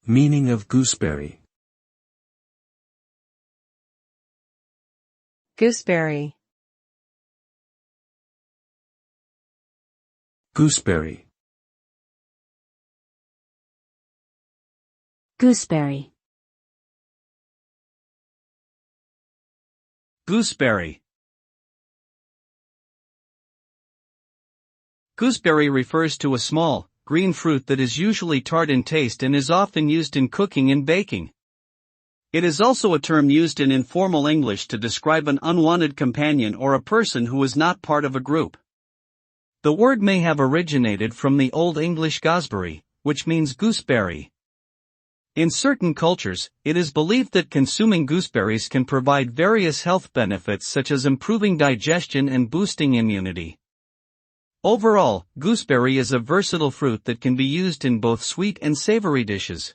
Meaning of gooseberry. Gooseberry. Gooseberry. Gooseberry. Gooseberry. Gooseberry refers to a small, green fruit that is usually tart in taste and is often used in cooking and baking. It is also a term used in informal English to describe an unwanted companion or a person who is not part of a group. The word may have originated from the Old English gosberry, which means gooseberry. In certain cultures, it is believed that consuming gooseberries can provide various health benefits such as improving digestion and boosting immunity. Overall, gooseberry is a versatile fruit that can be used in both sweet and savory dishes.